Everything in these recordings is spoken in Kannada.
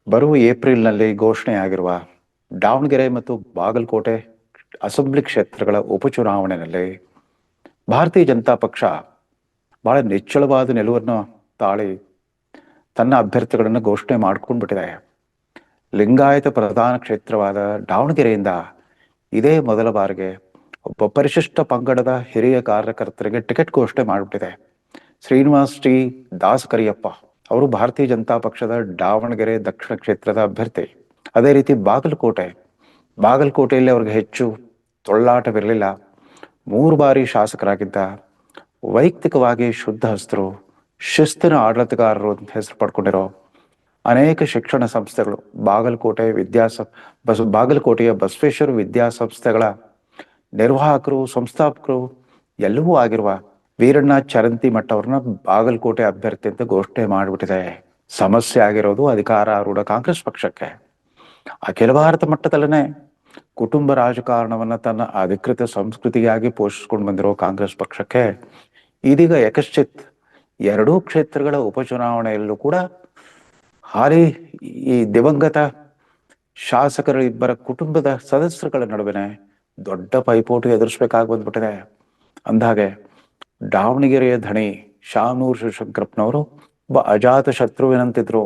ಬರುವ ಏಪ್ರಿಲ್ನಲ್ಲಿ ಘೋಷಣೆಯಾಗಿರುವ ದಾವಣಗೆರೆ ಮತ್ತು ಬಾಗಲಕೋಟೆ ಅಸೆಂಬ್ಲಿ ಕ್ಷೇತ್ರಗಳ ಉಪಚುನಾವಣೆಯಲ್ಲಿ ಭಾರತೀಯ ಜನತಾ ಪಕ್ಷ ಬಹಳ ನಿಚ್ಚಳವಾದ ನಿಲುವನ್ನು ತಾಳಿ ತನ್ನ ಅಭ್ಯರ್ಥಿಗಳನ್ನು ಘೋಷಣೆ ಮಾಡ್ಕೊಂಡ್ಬಿಟ್ಟಿದೆ. ಲಿಂಗಾಯತ ಪ್ರಧಾನ ಕ್ಷೇತ್ರವಾದ ದಾವಣಗೆರೆಯಿಂದ ಇದೇ ಮೊದಲ ಬಾರಿಗೆ ಒಬ್ಬ ಪರಿಶಿಷ್ಟ ಪಂಗಡದ ಹಿರಿಯ ಕಾರ್ಯಕರ್ತರಿಗೆ ಟಿಕೆಟ್ ಘೋಷಣೆ ಮಾಡಿಬಿಟ್ಟಿದೆ. ಶ್ರೀನಿವಾಸ್ ಟಿ ದಾಸಕರಿಯಪ್ಪ ಅವರು ಭಾರತೀಯ ಜನತಾ ಪಕ್ಷದ ದಾವಣಗೆರೆ ದಕ್ಷಿಣ ಕ್ಷೇತ್ರದ ಅಭ್ಯರ್ಥಿ. ಅದೇ ರೀತಿ ಬಾಗಲಕೋಟೆಯಲ್ಲಿ ಅವ್ರಿಗೆ ಹೆಚ್ಚು ತೊಳ್ಳಾಟವಿರಲಿಲ್ಲ. 3 ಬಾರಿ ಶಾಸಕರಾಗಿದ್ದ, ವೈಯಕ್ತಿಕವಾಗಿ ಶುದ್ಧ ಹಸ್ತರು, ಶಿಸ್ತಿನ ಆಡಳಿತಗಾರರು ಅಂತ ಹೆಸರು ಪಡ್ಕೊಂಡಿರೋ ಅನೇಕ ಶಿಕ್ಷಣ ಸಂಸ್ಥೆಗಳು, ಬಾಗಲಕೋಟೆಯ ಬಸವೇಶ್ವರ ವಿದ್ಯಾಸಂಸ್ಥೆಗಳ ನಿರ್ವಾಹಕರು, ಸಂಸ್ಥಾಪಕರು ಎಲ್ಲವೂ ಆಗಿರುವ ವೀರಣ್ಣ ಚರಂತಿಮಠ ಅವ್ರನ್ನ ಬಾಗಲಕೋಟೆ ಅಭ್ಯರ್ಥಿ ಅಂತ ಘೋಷಣೆ ಮಾಡಿಬಿಟ್ಟಿದೆ. ಸಮಸ್ಯೆ ಆಗಿರೋದು ಅಧಿಕಾರಾರೂಢ ಕಾಂಗ್ರೆಸ್ ಪಕ್ಷಕ್ಕೆ. ಅಖಿಲ ಭಾರತ ಮಟ್ಟದಲ್ಲೇ ಕುಟುಂಬ ರಾಜಕಾರಣವನ್ನ ತನ್ನ ಅಧಿಕೃತ ಸಂಸ್ಕೃತಿಯಾಗಿ ಪೋಷಿಸಿಕೊಂಡು ಬಂದಿರೋ ಕಾಂಗ್ರೆಸ್ ಪಕ್ಷಕ್ಕೆ ಇದೀಗ ಯಕಶ್ಚಿತ್ 2 ಕ್ಷೇತ್ರಗಳ ಉಪಚುನಾವಣೆಯಲ್ಲೂ ಕೂಡ ಹಾಲಿ ಈ ದಿವಂಗತ ಶಾಸಕರ ಇಬ್ಬರ ಕುಟುಂಬದ ಸದಸ್ಯರುಗಳ ನಡುವೆ ದೊಡ್ಡ ಪೈಪೋಟಿ ಎದುರಿಸಬೇಕಾಗಿ ಬಂದ್ಬಿಟ್ಟಿದೆ. ಅಂದಾಗೆ ದಾವಣಗೆರೆಯ ಧಣಿ ಶಾಮನೂರು ಶಿವಶಂಕರಪ್ಪನವರು ಒಬ್ಬ ಅಜಾತ ಶತ್ರುವಿನಂತಿದ್ರು.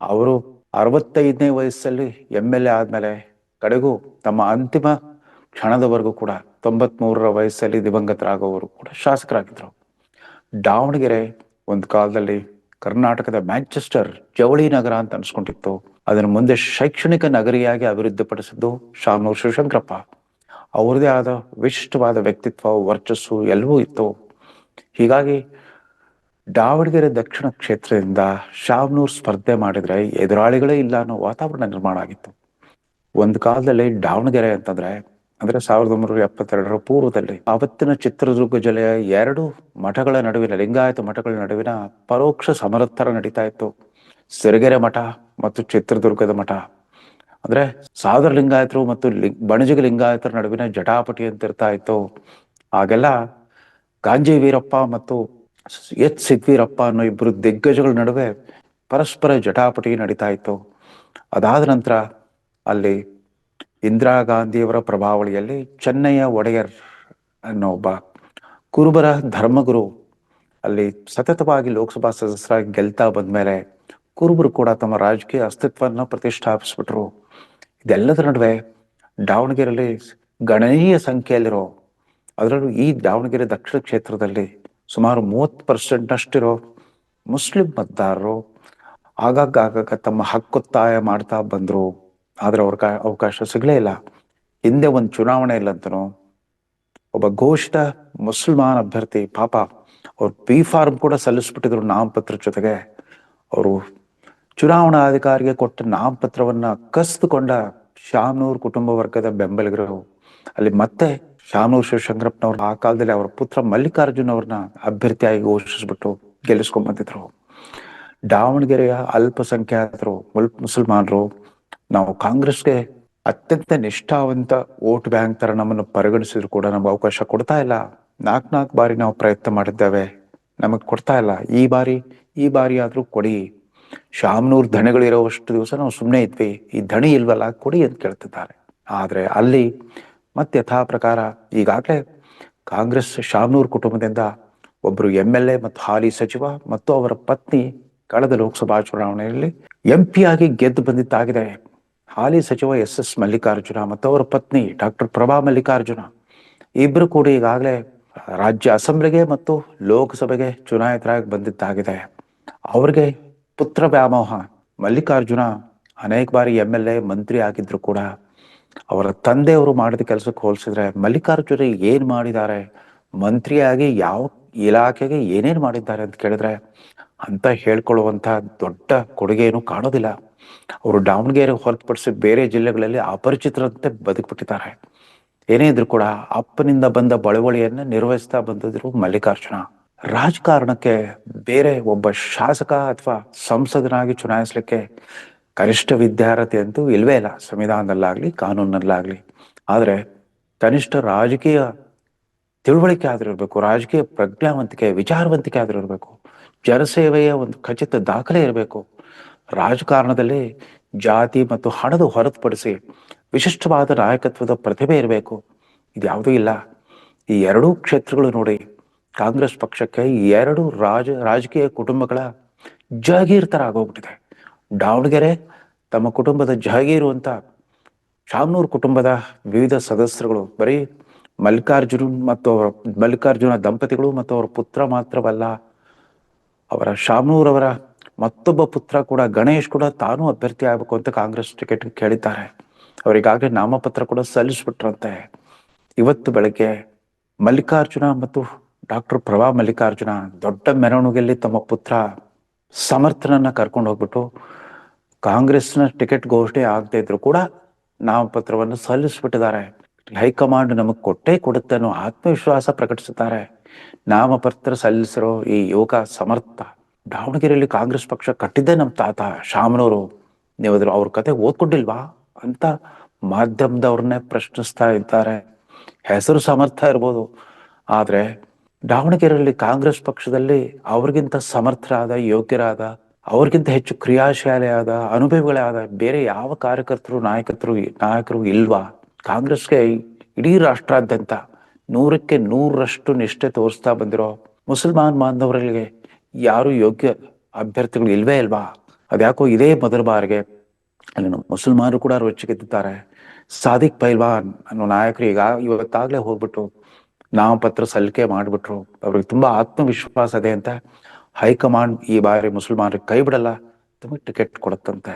ಅವರು 65ನೇ ವಯಸ್ಸಲ್ಲಿ MLA ಆದ್ಮೇಲೆ ಕಡೆಗೂ ತಮ್ಮ ಅಂತಿಮ ಕ್ಷಣದವರೆಗೂ ಕೂಡ 93ರ ವಯಸ್ಸಲ್ಲಿ ದಿವಂಗತರಾಗೋವರು ಕೂಡ ಶಾಸಕರಾಗಿದ್ರು. ದಾವಣಗೆರೆ ಒಂದು ಕಾಲದಲ್ಲಿ ಕರ್ನಾಟಕದ ಮ್ಯಾಂಚೆಸ್ಟರ್, ಜವಳಿ ನಗರ ಅಂತ ಅನ್ಸ್ಕೊಂಡಿತ್ತು. ಅದನ್ನು ಮುಂದೆ ಶೈಕ್ಷಣಿಕ ನಗರಿಯಾಗಿ ಅಭಿವೃದ್ಧಿಪಡಿಸಿದ್ದು ಶಾಮನೂರು ಶಿವಶಂಕರಪ್ಪ. ಅವ್ರದೇ ಆದ ವಿಶಿಷ್ಟವಾದ ವ್ಯಕ್ತಿತ್ವ, ವರ್ಚಸ್ಸು ಎಲ್ಲವೂ ಇತ್ತು. ಹೀಗಾಗಿ ದಾವಣಗೆರೆ ದಕ್ಷಿಣ ಕ್ಷೇತ್ರದಿಂದ ಶಾಮನೂರು ಸ್ಪರ್ಧೆ ಮಾಡಿದ್ರೆ ಎದುರಾಳಿಗಳೇ ಇಲ್ಲ ಅನ್ನೋ ವಾತಾವರಣ ನಿರ್ಮಾಣ ಆಗಿತ್ತು. ಒಂದು ಕಾಲದಲ್ಲಿ ದಾವಣಗೆರೆ ಅಂತಂದ್ರೆ 1972ರ ಪೂರ್ವದಲ್ಲಿ ಆವತ್ತಿನ ಚಿತ್ರದುರ್ಗ ಜಿಲ್ಲೆಯ 2 ಮಠಗಳ ನಡುವಿನ, ಲಿಂಗಾಯತ ಮಠಗಳ ನಡುವಿನ ಪರೋಕ್ಷ ಸಮರತ್ತರ ನಡೀತಾ ಇತ್ತು. ಸಿರಿಗೆರೆ ಮಠ ಮತ್ತು ಚಿತ್ರದುರ್ಗದ ಮಠ. ಅಂದ್ರೆ ಸಾದರ ಲಿಂಗಾಯತರು ಮತ್ತು ಬಣಜಿಗ ಲಿಂಗಾಯತರ ನಡುವಿನ ಜಟಾಪಟಿ ಅಂತ ಇರ್ತಾ ಇತ್ತು. ಆಗೆಲ್ಲ ಗಾಂಜಿ ವೀರಪ್ಪ ಮತ್ತು ಸಿದ್ವೀರಪ್ಪ ಅನ್ನೋ ಇಬ್ಬರು ದಿಗ್ಗಜಗಳ ನಡುವೆ ಪರಸ್ಪರ ಜಟಾಪಟಿ ನಡೀತಾ ಇತ್ತು. ಅದಾದ ನಂತರ ಅಲ್ಲಿ ಇಂದಿರಾ ಗಾಂಧಿಯವರ ಪ್ರಭಾವಳಿಯಲ್ಲಿ ಚೆನ್ನಯ್ಯ ಒಡೆಯರ್ ಅನ್ನೋ ಒಬ್ಬ ಕುರುಬರ ಧರ್ಮಗುರು ಅಲ್ಲಿ ಸತತವಾಗಿ ಲೋಕಸಭಾ ಸದಸ್ಯರಾಗಿ ಗೆಲ್ತಾ ಬಂದ್ಮೇಲೆ ಕುರುಬರು ಕೂಡ ತಮ್ಮ ರಾಜಕೀಯ ಅಸ್ತಿತ್ವವನ್ನು ಪ್ರತಿಷ್ಠಾಪಿಸ್ಬಿಟ್ರು. ಇದೆಲ್ಲದರ ನಡುವೆ ದಾವಣಗೆರೆಯಲ್ಲಿ ಗಣನೀಯ ಸಂಖ್ಯೆಯಲ್ಲಿರೋ, ಅದರಲ್ಲೂ ಈ ದಾವಣಗೆರೆ ದಕ್ಷಿಣ ಕ್ಷೇತ್ರದಲ್ಲಿ ಸುಮಾರು 30%ನಷ್ಟಿರೋ ಮುಸ್ಲಿಂ ಮತದಾರರು ಆಗಾಗ ತಮ್ಮ ಹಕ್ಕೊತ್ತಾಯ ಮಾಡ್ತಾ ಬಂದ್ರು. ಆದ್ರೆ ಅವ್ರ ಅವಕಾಶ ಸಿಗ್ಲೇ ಇಲ್ಲ. ಹಿಂದೆ ಒಂದು ಚುನಾವಣೆ ಇಲ್ಲಂತನೂ ಒಬ್ಬ ಘೋಷಿತ ಮುಸಲ್ಮಾನ್ ಅಭ್ಯರ್ಥಿ ಪಾಪ ಅವ್ರು B.Pharm ಕೂಡ ಸಲ್ಲಿಸ್ಬಿಟ್ಟಿದ್ರು ನಾಮಪತ್ರ ಜೊತೆಗೆ. ಅವರು ಚುನಾವಣಾಧಿಕಾರಿಗೆ ಕೊಟ್ಟ ನಾಮಪತ್ರವನ್ನ ಕಸಿದುಕೊಂಡ ಶಾಮನೂರು ಕುಟುಂಬ ವರ್ಗದ ಬೆಂಬಲಿಗರು ಅಲ್ಲಿ ಮತ್ತೆ ಶಾಮನೂರು ಶಿವಶಂಕರಪ್ಪನವ್ರ ಆ ಕಾಲದಲ್ಲಿ ಅವರ ಪುತ್ರ ಮಲ್ಲಿಕಾರ್ಜುನ್ ಅವ್ರನ್ನ ಅಭ್ಯರ್ಥಿಯಾಗಿ ಘೋಷಿಸ್ಬಿಟ್ಟು ಗೆಲ್ಲಿಸ್ಕೊಂಡ್ ಬಂದಿದ್ರು. ದಾವಣಗೆರೆಯ ಅಲ್ಪಸಂಖ್ಯಾತರು, ಮುಸಲ್ಮಾನರು ನಾವು ಕಾಂಗ್ರೆಸ್ಗೆ ಅತ್ಯಂತ ನಿಷ್ಠಾವಂತ ವೋಟ್ ಬ್ಯಾಂಕ್ ತರ ನಮ್ಮನ್ನು ಪರಿಗಣಿಸಿದ್ರು ಕೂಡ ನಮ್ಗೆ ಅವಕಾಶ ಕೊಡ್ತಾ ಇಲ್ಲ. 4 ಬಾರಿ ನಾವು ಪ್ರಯತ್ನ ಮಾಡಿದ್ದೇವೆ, ನಮಗ್ ಕೊಡ್ತಾ ಇಲ್ಲ. ಈ ಬಾರಿ ಆದ್ರೂ ಕೊಡಿ. ಶಾಮನೂರು ಧಣಿಗಳಿರೋವಷ್ಟು ದಿವಸ ನಾವು ಸುಮ್ಮನೆ ಇದ್ವಿ, ಈ ಧಣಿ ಇಲ್ವಲ್ಲ, ಕೊಡಿ ಅಂತ ಕೇಳ್ತಿದ್ದಾರೆ. ಆದ್ರೆ ಅಲ್ಲಿ ಮತ್ತೆ ಯಥಾ ಪ್ರಕಾರ ಈಗಾಗಲೇ ಕಾಂಗ್ರೆಸ್ ಶಾಮನೂರು ಕುಟುಂಬದಿಂದ ಒಬ್ರು MLA ಮತ್ತು ಹಾಲಿ ಸಚಿವ ಮತ್ತು ಅವರ ಪತ್ನಿ ಕಳೆದ ಲೋಕಸಭಾ ಚುನಾವಣೆಯಲ್ಲಿ MP ಆಗಿ ಗೆದ್ದು ಬಂದಿದ್ದಾಗಿದೆ. ಹಾಲಿ ಸಚಿವ SS ಮಲ್ಲಿಕಾರ್ಜುನ ಮತ್ತು ಅವರ ಪತ್ನಿ ಡಾಕ್ಟರ್ ಪ್ರಭಾ ಮಲ್ಲಿಕಾರ್ಜುನ ಇಬ್ರು ಕೂಡ ಈಗಾಗಲೇ ರಾಜ್ಯ ಅಸೆಂಬ್ಲಿಗೆ ಮತ್ತು ಲೋಕಸಭೆಗೆ ಚುನಾಯಿತರಾಗಿ ಬಂದಿದ್ದಾಗಿದೆ. ಅವ್ರಿಗೆ ಪುತ್ರ ವ್ಯಾಮೋಹ. ಮಲ್ಲಿಕಾರ್ಜುನ ಅನೇಕ ಬಾರಿ MLA ಮಂತ್ರಿ ಆಗಿದ್ರು ಕೂಡ ಅವರ ತಂದೆಯವರು ಮಾಡಿದ ಕೆಲಸಕ್ಕೆ ಹೋಲಿಸಿದ್ರೆ ಮಲ್ಲಿಕಾರ್ಜುನ ಏನ್ ಮಾಡಿದ್ದಾರೆ, ಮಂತ್ರಿಯಾಗಿ ಯಾವ ಇಲಾಖೆಗೆ ಏನೇನ್ ಮಾಡಿದ್ದಾರೆ ಅಂತ ಕೇಳಿದ್ರೆ ಅಂತ ಹೇಳ್ಕೊಳ್ಳುವಂತ ದೊಡ್ಡ ಕೊಡುಗೆ ಏನು ಕಾಣೋದಿಲ್ಲ. ಅವರು ದಾವಣಗೆರೆ ಹೊರತುಪಡಿಸಿ ಬೇರೆ ಜಿಲ್ಲೆಗಳಲ್ಲಿ ಅಪರಿಚಿತರಂತೆ ಬದುಕ್ಬಿಟ್ಟಿದ್ದಾರೆ. ಏನೇ ಇದ್ರು ಕೂಡ ಅಪ್ಪನಿಂದ ಬಂದ ಬಳುವಳಿಯನ್ನ ನಿರ್ವಹಿಸ್ತಾ ಬಂದಿದ್ರು ಮಲ್ಲಿಕಾರ್ಜುನ. ರಾಜಕಾರಣಕ್ಕೆ ಬೇರೆ ಒಬ್ಬ ಶಾಸಕ ಅಥವಾ ಸಂಸದನಾಗಿ ಚುನಾಯಿಸ್ಲಿಕ್ಕೆ ಕನಿಷ್ಠ ವಿದ್ಯಾರ್ಹತೆ ಅಂತೂ ಇಲ್ವೇ ಇಲ್ಲ, ಸಂವಿಧಾನದಲ್ಲಾಗ್ಲಿ ಕಾನೂನಲ್ಲಾಗ್ಲಿ. ಆದ್ರೆ ಕನಿಷ್ಠ ರಾಜಕೀಯ ತಿಳುವಳಿಕೆ ಆದ್ರೂ ಇರ್ಬೇಕು, ರಾಜಕೀಯ ಪ್ರಜ್ಞಾವಂತಿಕೆ, ವಿಚಾರವಂತಿಕೆ ಆದ್ರೂ ಇರ್ಬೇಕು, ಜನಸೇವೆಯ ಒಂದು ಖಚಿತ ದಾಖಲೆ ಇರಬೇಕು. ರಾಜಕಾರಣದಲ್ಲಿ ಜಾತಿ ಮತ್ತು ಹಣದ ಹೊರತುಪಡಿಸಿ ವಿಶಿಷ್ಟವಾದ ನಾಯಕತ್ವದ ಪ್ರತಿಭೆ ಇರಬೇಕು. ಇದ್ಯಾವುದೂ ಇಲ್ಲ. ಈ ಎರಡೂ ಕ್ಷೇತ್ರಗಳು ನೋಡಿ, ಕಾಂಗ್ರೆಸ್ ಪಕ್ಷಕ್ಕೆ ಎರಡು ರಾಜಕೀಯ ಕುಟುಂಬಗಳ ಜಹಗೀರ್ ತರ ಆಗೋಗ್ಬಿಟ್ಟಿದೆ. ದಾವಣಗೆರೆ ತಮ್ಮ ಕುಟುಂಬದ ಜಹಗೀರು ಅಂತ ಶಾಮನೂರು ಕುಟುಂಬದ ವಿವಿಧ ಸದಸ್ಯರುಗಳು, ಬರೀ ಮಲ್ಲಿಕಾರ್ಜುನ ದಂಪತಿಗಳು ಮತ್ತು ಅವರ ಪುತ್ರ ಮಾತ್ರವಲ್ಲ, ಅವರ ಶಾಮನೂರವರ ಮತ್ತೊಬ್ಬ ಪುತ್ರ ಕೂಡ ಗಣೇಶ್ ಕೂಡ ತಾನೂ ಅಭ್ಯರ್ಥಿ ಆಗ್ಬೇಕು ಅಂತ ಕಾಂಗ್ರೆಸ್ ಟಿಕೆಟ್ ಕೇಳಿದ್ದಾರೆ. ಅವರಿಗಾಗಲೇ ನಾಮಪತ್ರ ಕೂಡ ಸಲ್ಲಿಸ್ಬಿಟ್ರಂತೆ. ಇವತ್ತು ಬೆಳಗ್ಗೆ ಮಲ್ಲಿಕಾರ್ಜುನ ಮತ್ತು ಡಾಕ್ಟರ್ ಪ್ರಭಾ ಮಲ್ಲಿಕಾರ್ಜುನ ದೊಡ್ಡ ಮೆರವಣಿಗೆಯಲ್ಲಿ ತಮ್ಮ ಪುತ್ರ ಸಮರ್ಥನನ್ನ ಕರ್ಕೊಂಡು ಹೋಗ್ಬಿಟ್ಟು ಕಾಂಗ್ರೆಸ್ನ ಟಿಕೆಟ್ ಘೋಷಣೆ ಆಗದೆ ಇದ್ರು ಕೂಡ ನಾಮಪತ್ರವನ್ನು ಸಲ್ಲಿಸ್ಬಿಟ್ಟಿದ್ದಾರೆ. ಹೈಕಮಾಂಡ್ ನಮಗ್ ಕೊಟ್ಟೇ ಕೊಡುತ್ತೆ ಅನ್ನೋ ಆತ್ಮವಿಶ್ವಾಸ ಪ್ರಕಟಿಸುತ್ತಾರೆ. ನಾಮಪತ್ರ ಸಲ್ಲಿಸಿರೋ ಈ ಯುವಕ ಸಮರ್ಥ ದಾವಣಗೆರೆಯಲ್ಲಿ ಕಾಂಗ್ರೆಸ್ ಪಕ್ಷ ಕಟ್ಟಿದ್ದೇ ನಮ್ಮ ತಾತ ಶಾಮನೂರು, ನೀವು ಅವ್ರ ಕತೆ ಓದ್ಕೊಂಡಿಲ್ವಾ ಅಂತ ಮಾಧ್ಯಮದವ್ರನ್ನೇ ಪ್ರಶ್ನಿಸ್ತಾ ಇದ್ದಾರೆ. ಹೆಸರು ಸಮರ್ಥ ಇರ್ಬೋದು, ಆದ್ರೆ ದಾವಣಗೆರೆಯಲ್ಲಿ ಕಾಂಗ್ರೆಸ್ ಪಕ್ಷದಲ್ಲಿ ಅವ್ರಿಗಿಂತ ಸಮರ್ಥರಾದ, ಯೋಗ್ಯರಾದ, ಅವ್ರಿಗಿಂತ ಹೆಚ್ಚು ಕ್ರಿಯಾಶಾಲಿಯಾದ, ಅನುಭವಿಗಳಾದ ಬೇರೆ ಯಾವ ನಾಯಕರು ಇಲ್ವಾ? ಕಾಂಗ್ರೆಸ್ಗೆ ಇಡೀ ರಾಷ್ಟ್ರಾದ್ಯಂತ 100ಕ್ಕೆ 100ರಷ್ಟು ನಿಷ್ಠೆ ತೋರಿಸ್ತಾ ಬಂದಿರೋ ಮುಸಲ್ಮಾನ್ ಬಾಂಧವರಿಗೆ ಯಾರು ಯೋಗ್ಯ ಅಭ್ಯರ್ಥಿಗಳು ಇಲ್ವೇ ಇಲ್ವಾ? ಅದ್ಯಾಕೋ ಇದೇ ಮೊದಲ ಬಾರಿಗೆ ಅಲ್ಲಿ ಮುಸಲ್ಮಾನರು ಕೂಡ ರೊಚ್ಚಿಗೆದ್ದಿದ್ದಾರೆ. ಸಾದಿಕ್ ಪೈಲ್ವಾನ್ ಅನ್ನೋ ನಾಯಕರು ಇವತ್ತಾಗ್ಲೇ ಹೋಗ್ಬಿಟ್ಟು ನಾಮಪತ್ರ ಸಲ್ಲಿಕೆ ಮಾಡಿಬಿಟ್ರು. ಅವ್ರಿಗೆ ತುಂಬಾ ಆತ್ಮವಿಶ್ವಾಸ ಇದೆ ಅಂತ ಹೈಕಮಾಂಡ್ ಈ ಬಾರಿ ಮುಸಲ್ಮಾನರಿಗೆ ಕೈ ಬಿಡಲ್ಲ, ತಮಗೆ ಟಿಕೆಟ್ ಕೊಡುತ್ತಂತೆ.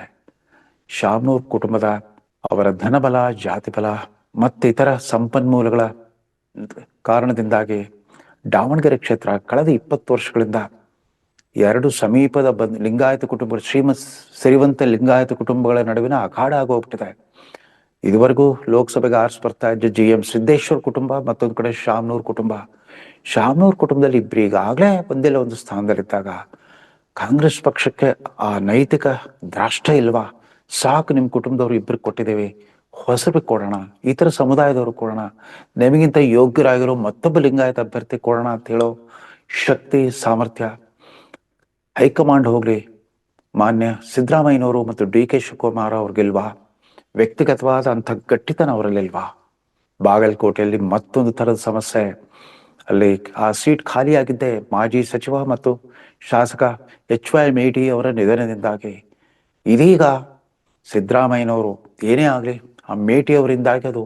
ಶಾಮನೂರ್ ಕುಟುಂಬದ ಅವರ ಧನಬಲ, ಜಾತಿ ಬಲ ಮತ್ತೆ ಇತರ ಸಂಪನ್ಮೂಲಗಳ ಕಾರಣದಿಂದಾಗಿ ದಾವಣಗೆರೆ ಕ್ಷೇತ್ರ ಕಳೆದ 20 ವರ್ಷಗಳಿಂದ ಎರಡು ಸಮೀಪದ ಲಿಂಗಾಯತ ಕುಟುಂಬ, ಸಿರಿವಂತ ಲಿಂಗಾಯತ ಕುಟುಂಬಗಳ ನಡುವಿನ ಅಖಾಡ ಆಗೋಗ್ಬಿಟ್ಟಿದೆ. ಇದುವರೆಗೂ ಲೋಕಸಭೆಗೆ ಆರಿಸಿ ಬರ್ತಾ ಇದ್ದ GM ಸಿದ್ದೇಶ್ವರ್ ಕುಟುಂಬ, ಮತ್ತೊಂದು ಕಡೆ ಶಾಮನೂರ್ ಕುಟುಂಬ. ಶಾಮನೂರ್ ಕುಟುಂಬದಲ್ಲಿ ಇಬ್ರು ಈಗಾಗಲೇ ಒಂದಿಲ್ಲ ಒಂದು ಸ್ಥಾನದಲ್ಲಿದ್ದಾಗ ಕಾಂಗ್ರೆಸ್ ಪಕ್ಷಕ್ಕೆ ಆ ನೈತಿಕ ದ್ರಾಷ್ಟ ಇಲ್ವಾ? ಸಾಕು, ನಿಮ್ ಕುಟುಂಬದವ್ರು ಇಬ್ರು ಕೊಟ್ಟಿದ್ದೇವೆ, ಹೊಸಬಿಗೆ ಕೊಡೋಣ, ಇತರ ಸಮುದಾಯದವರು ಕೊಡೋಣ, ನಿಮಗಿಂತ ಯೋಗ್ಯರಾಗಿರೋ ಮತ್ತೊಬ್ಬ ಲಿಂಗಾಯತ ಅಭ್ಯರ್ಥಿ ಕೊಡೋಣ ಅಂತ ಹೇಳೋ ಶಕ್ತಿ, ಸಾಮರ್ಥ್ಯ ಹೈಕಮಾಂಡ್ ಹೋಗ್ಲಿ ಮಾನ್ಯ ಸಿದ್ದರಾಮಯ್ಯನವರು ಮತ್ತು DK ಶಿವಕುಮಾರ್ ಅವ್ರಿಗಿಲ್ವಾ? ವ್ಯಕ್ತಿಗತವಾದ ಅಂಥ ಗಟ್ಟಿತನ ಅವರಲ್ಲಿಲ್ವಾ? ಬಾಗಲಕೋಟೆಯಲ್ಲಿ ಮತ್ತೊಂದು ತರದ ಸಮಸ್ಯೆ. ಅಲ್ಲಿ ಆ ಸೀಟ್ ಖಾಲಿಯಾಗಿದ್ದೆ ಮಾಜಿ ಸಚಿವ ಮತ್ತು ಶಾಸಕ HY ಮೇಟಿ ಅವರ ನಿಧನದಿಂದಾಗಿ. ಇದೀಗ ಸಿದ್ದರಾಮಯ್ಯನವರು ಏನೇ ಆಗ್ಲಿ ಆ ಮೇಟಿ ಅವರಿಂದಾಗಿ ಅದು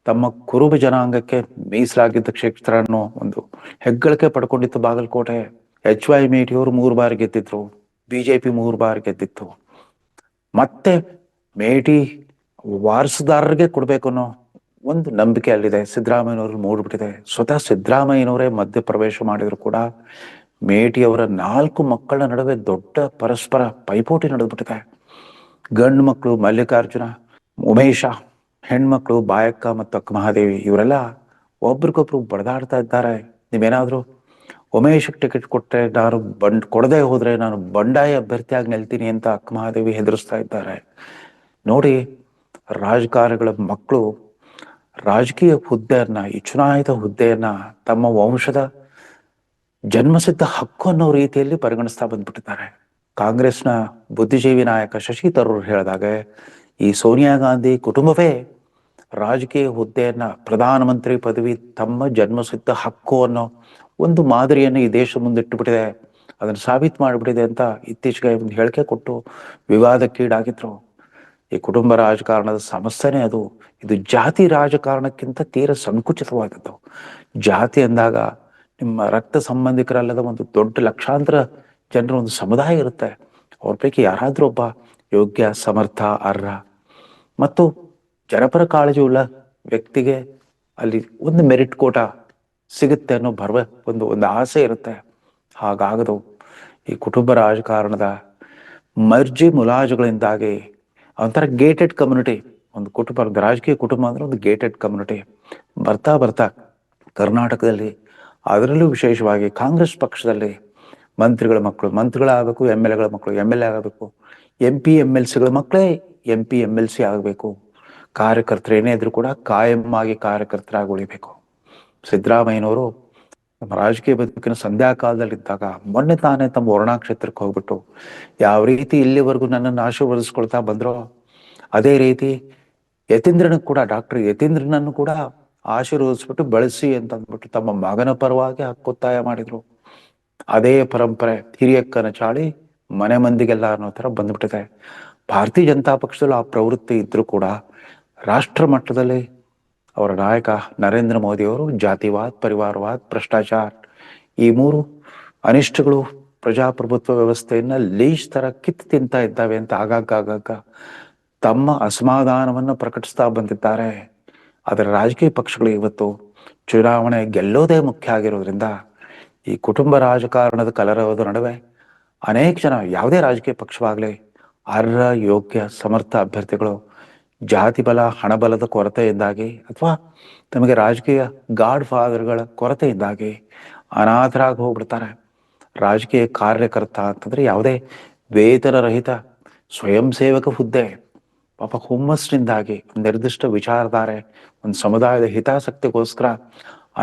ತಮ್ಮ ಕುರುಬ ಜನಾಂಗಕ್ಕೆ ಮೀಸಲಾಗಿದ್ದ ಕ್ಷೇತ್ರ ಅನ್ನೋ ಒಂದು ಹೆಗ್ಗಳಿಕೆ ಪಡ್ಕೊಂಡಿತ್ತು ಬಾಗಲಕೋಟೆ. HY ಮೇಟಿ ಅವರು 3 ಬಾರಿ ಗೆದ್ದಿದ್ರು, BJP 3 ಬಾರಿ ಗೆದ್ದಿತ್ತು. ಮತ್ತೆ ಮೇಟಿ ವಾರಸುದಾರರಿಗೆ ಕೊಡ್ಬೇಕು ಅನ್ನೋ ಒಂದು ನಂಬಿಕೆ ಅಲ್ಲಿದೆ, ಸಿದ್ದರಾಮಯ್ಯನವ್ರಿಗೆ ಮೂಡ್ಬಿಟ್ಟಿದೆ. ಸ್ವತಃ ಸಿದ್ದರಾಮಯ್ಯನವರೇ ಮಧ್ಯಪ್ರವೇಶ ಮಾಡಿದ್ರು ಕೂಡ ಮೇಟಿ ಅವರ 4 ಮಕ್ಕಳ ನಡುವೆ ದೊಡ್ಡ ಪರಸ್ಪರ ಪೈಪೋಟಿ ನಡೆದ್ಬಿಟ್ಟಿದೆ. ಗಂಡು ಮಕ್ಕಳು ಮಲ್ಲಿಕಾರ್ಜುನ, ಉಮೇಶ, ಹೆಣ್ಮಕ್ಳು ಬಾಯಕ್ಕ ಮತ್ತು ಅಕ್ಕಮಹಾದೇವಿ, ಇವರೆಲ್ಲ ಒಬ್ರಿಗೊಬ್ರು ಬಡದಾಡ್ತಾ ಇದ್ದಾರೆ. ನೀವೇನಾದ್ರು ಉಮೇಶಕ್ಕೆ ಟಿಕೆಟ್ ಕೊಟ್ಟರೆ ನಾನು ಕೊಡದೆ ಹೋದ್ರೆ ನಾನು ಬಂಡಾಯ ಅಭ್ಯರ್ಥಿಯಾಗಿ ನಿಲ್ತೀನಿ ಅಂತ ಅಕ್ಕಮಹಾದೇವಿ ಹೆದರಿಸ್ತಾ ಇದ್ದಾರೆ. ನೋಡಿ, ರಾಜಕಾರಣಿಗಳ ಮಕ್ಕಳು ರಾಜಕೀಯ ಹುದ್ದೆಯನ್ನ, ಈ ಚುನಾಯಿತ ಹುದ್ದೆಯನ್ನ ತಮ್ಮ ವಂಶದ ಜನ್ಮಸಿದ್ಧ ಹಕ್ಕು ಅನ್ನೋ ರೀತಿಯಲ್ಲಿ ಪರಿಗಣಿಸ್ತಾ ಬಂದ್ಬಿಟ್ಟಿದ್ದಾರೆ. ಕಾಂಗ್ರೆಸ್ನ ಬುದ್ಧಿಜೀವಿ ನಾಯಕ ಶಶಿ ತರೂರ್ ಹೇಳಿದಾಗ, ಈ ಸೋನಿಯಾ ಗಾಂಧಿ ಕುಟುಂಬವೇ ರಾಜಕೀಯ ಹುದ್ದೆಯನ್ನ, ಪ್ರಧಾನಮಂತ್ರಿ ಪದವಿ ತಮ್ಮ ಜನ್ಮಸಿದ್ಧ ಹಕ್ಕು ಅನ್ನೋ ಒಂದು ಮಾದರಿಯನ್ನು ಈ ದೇಶ ಮುಂದಿಟ್ಟುಬಿಟ್ಟಿದೆ, ಅದನ್ನು ಸಾಬೀತು ಮಾಡಿಬಿಟ್ಟಿದೆ ಅಂತ ಇತ್ತೀಚೆಗೆ ಒಂದು ಹೇಳಿಕೆ ಕೊಟ್ಟು ವಿವಾದಕ್ಕೀಡಾಗಿದ್ರು. ಈ ಕುಟುಂಬ ರಾಜಕಾರಣದ ಸಮಸ್ಯೆನೇ ಅದು. ಇದು ಜಾತಿ ರಾಜಕಾರಣಕ್ಕಿಂತ ತೀರ ಸಂಕುಚಿತವಾದದ್ದು. ಜಾತಿ ಅಂದಾಗ ನಿಮ್ಮ ರಕ್ತ ಸಂಬಂಧಿಕರಲ್ಲದ ಒಂದು ದೊಡ್ಡ ಲಕ್ಷಾಂತರ ಜನರ ಒಂದು ಸಮುದಾಯ ಇರುತ್ತೆ. ಅವ್ರ ಪೈಕಿ ಯಾರಾದ್ರೂ ಒಬ್ಬ ಯೋಗ್ಯ, ಸಮರ್ಥ, ಅರ್ಹ ಮತ್ತು ಜನಪರ ಕಾಳಜಿ ಉಳ್ಳ ವ್ಯಕ್ತಿಗೆ ಅಲ್ಲಿ ಒಂದು ಮೆರಿಟ್ ಕೋಟ ಸಿಗುತ್ತೆ ಅನ್ನೋ ಒಂದು ಆಸೆ ಇರುತ್ತೆ. ಹಾಗಾಗದು. ಈ ಕುಟುಂಬ ರಾಜಕಾರಣದ ಮರ್ಜಿ ಮುಲಾಜುಗಳಿಂದಾಗಿ ಒಂಥರ ಗೇಟೆಡ್ ಕಮ್ಯುನಿಟಿ, ಒಂದು ಕುಟುಂಬ, ರಾಜಕೀಯ ಕುಟುಂಬ ಅಂದ್ರೆ ಒಂದು ಗೇಟೆಡ್ ಕಮ್ಯುನಿಟಿ ಬರ್ತಾ ಬರ್ತಾ ಕರ್ನಾಟಕದಲ್ಲಿ, ಅದರಲ್ಲೂ ವಿಶೇಷವಾಗಿ ಕಾಂಗ್ರೆಸ್ ಪಕ್ಷದಲ್ಲಿ ಮಂತ್ರಿಗಳ ಮಕ್ಕಳು ಮಂತ್ರಿಗಳಾಗಬೇಕು, MLAಗಳ ಮಕ್ಕಳು MLA ಆಗಬೇಕು, MP MLCಗಳ ಮಕ್ಕಳೇ MP MLC ಆಗಬೇಕು. ಕಾರ್ಯಕರ್ತರು ಏನೇ ಇದ್ರು ಕೂಡ ಕಾಯಂ ಆಗಿ ಕಾರ್ಯಕರ್ತರಾಗಿ ಉಳಿಬೇಕು. ಸಿದ್ದರಾಮಯ್ಯನವರು ನಮ್ಮ ರಾಜಕೀಯ ಬದುಕಿನ ಸಂಧ್ಯಾ ಕಾಲದಲ್ಲಿದ್ದಾಗ ಮೊನ್ನೆ ತಾನೇ ತಮ್ಮ ವರ್ಣಾ ಕ್ಷೇತ್ರಕ್ಕೆ ಹೋಗ್ಬಿಟ್ಟು ಯಾವ ರೀತಿ ಇಲ್ಲಿವರೆಗೂ ನನ್ನನ್ನು ಆಶೀರ್ವದಿಸ್ಕೊಳ್ತಾ ಬಂದ್ರೋ ಅದೇ ರೀತಿ ಯತೀಂದ್ರನಿಗೆ ಕೂಡ ಡಾಕ್ಟರ್ ಯತೀಂದ್ರನನ್ನು ಕೂಡ ಆಶೀರ್ವದಿಸ್ಬಿಟ್ಟು ಬೆಳೆಸಿ ಅಂತ ಅಂದ್ಬಿಟ್ಟು ತಮ್ಮ ಮಗನ ಪರವಾಗಿ ಹಕ್ಕೊತ್ತಾಯ ಮಾಡಿದ್ರು. ಅದೇ ಪರಂಪರೆ ಹಿರಿಯಕ್ಕನ ಚಾಳಿ ಮನೆ ಮಂದಿಗೆಲ್ಲ ಅನ್ನೋ ತರ ಬಂದ್ಬಿಟ್ಟಿದೆ. ಭಾರತೀಯ ಜನತಾ ಪಕ್ಷದಲ್ಲಿ ಆ ಪ್ರವೃತ್ತಿ ಇದ್ರೂ ಕೂಡ ರಾಷ್ಟ್ರ ಮಟ್ಟದಲ್ಲಿ ಅವರ ನಾಯಕ ನರೇಂದ್ರ ಮೋದಿ ಅವರು ಜಾತಿವಾದ್, ಪರಿವಾರವಾದ್, ಭ್ರಷ್ಟಾಚಾರ ಈ ಮೂರು ಅನಿಷ್ಟಗಳು ಪ್ರಜಾಪ್ರಭುತ್ವ ವ್ಯವಸ್ಥೆಯನ್ನ ಲೀಜ್ ತರ ಕಿತ್ತು ತಿಂತಾ ಇದ್ದಾವೆ ಅಂತ ಆಗಾಗ ತಮ್ಮ ಅಸಮಾಧಾನವನ್ನ ಪ್ರಕಟಿಸ್ತಾ ಬಂದಿದ್ದಾರೆ. ಆದರೆ ರಾಜಕೀಯ ಪಕ್ಷಗಳು ಇವತ್ತು ಚುನಾವಣೆ ಗೆಲ್ಲೋದೇ ಮುಖ್ಯ ಆಗಿರೋದ್ರಿಂದ ಈ ಕುಟುಂಬ ರಾಜಕಾರಣದ ಕಲರವದ ನಡುವೆ ಅನೇಕ ಜನ ಯಾವುದೇ ರಾಜಕೀಯ ಪಕ್ಷವಾಗಲಿ ಅರ್ಹ, ಯೋಗ್ಯ, ಸಮರ್ಥ ಅಭ್ಯರ್ಥಿಗಳು ಜಾತಿ ಬಲ, ಹಣಬಲದ ಕೊರತೆಯಿಂದಾಗಿ ಅಥವಾ ತಮಗೆ ರಾಜಕೀಯ ಗಾಡ್ ಫಾದರ್ಗಳ ಕೊರತೆಯಿಂದಾಗಿ ಅನಾಥರಾಗಿ ಹೋಗ್ಬಿಡ್ತಾರೆ. ರಾಜಕೀಯ ಕಾರ್ಯಕರ್ತ ಅಂತಂದ್ರೆ ಯಾವುದೇ ವೇತನ ರಹಿತ ಸ್ವಯಂ ಸೇವಕ ಹುದ್ದೆ. ಪಾಪ ಹುಮ್ಮಸ್ಸಿನಿಂದಾಗಿ ನಿರ್ದಿಷ್ಟ ವಿಚಾರಧಾರೆ, ಒಂದು ಸಮುದಾಯದ ಹಿತಾಸಕ್ತಿಗೋಸ್ಕರ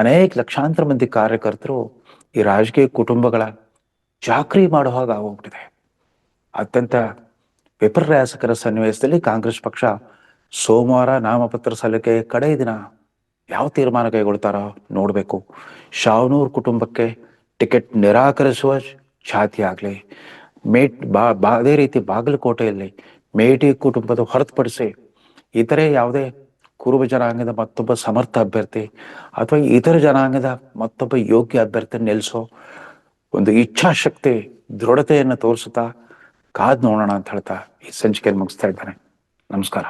ಅನೇಕ ಲಕ್ಷಾಂತರ ಮಂದಿ ಕಾರ್ಯಕರ್ತರು ಈ ರಾಜಕೀಯ ಕುಟುಂಬಗಳ ಚಾಕ್ರಿ ಮಾಡೋ ಹಾಗೆ ಆಗೋಗ್ಬಿಟ್ಟಿದೆ. ಅತ್ಯಂತ ವಿಪರ್ಯಾಸಕರ ಸನ್ನಿವೇಶದಲ್ಲಿ ಕಾಂಗ್ರೆಸ್ ಪಕ್ಷ ಸೋಮವಾರ ನಾಮಪತ್ರ ಸಲ್ಲಿಕೆ ಕಡೆ ದಿನ ಯಾವ ತೀರ್ಮಾನ ಕೈಗೊಳ್ತಾರೋ ನೋಡ್ಬೇಕು. ಶಾವನೂರ್ ಕುಟುಂಬಕ್ಕೆ ಟಿಕೆಟ್ ನಿರಾಕರಿಸುವ ಛಾತಿ ಆಗ್ಲಿ, ಅದೇ ರೀತಿ ಬಾಗಲಕೋಟೆಯಲ್ಲಿ ಮೇಟಿ ಕುಟುಂಬದ ಹೊರತುಪಡಿಸಿ ಇತರೆ ಯಾವುದೇ ಕುರುಬ ಜನಾಂಗದ ಮತ್ತೊಬ್ಬ ಸಮರ್ಥ ಅಭ್ಯರ್ಥಿ ಅಥವಾ ಇತರ ಜನಾಂಗದ ಮತ್ತೊಬ್ಬ ಯೋಗ್ಯ ಅಭ್ಯರ್ಥಿ ನಿಲ್ಲಿಸೋ ಒಂದು ಇಚ್ಛಾಶಕ್ತಿ, ದೃಢತೆಯನ್ನು ತೋರಿಸುತ್ತಾ ಕಾದ್ ನೋಡೋಣ ಅಂತ ಹೇಳ್ತಾ ಈ ಸಂಚಿಕೆಯನ್ನು ಮುಗಿಸ್ತಾ ಇದ್ದಾನೆ. ನಮಸ್ಕಾರ.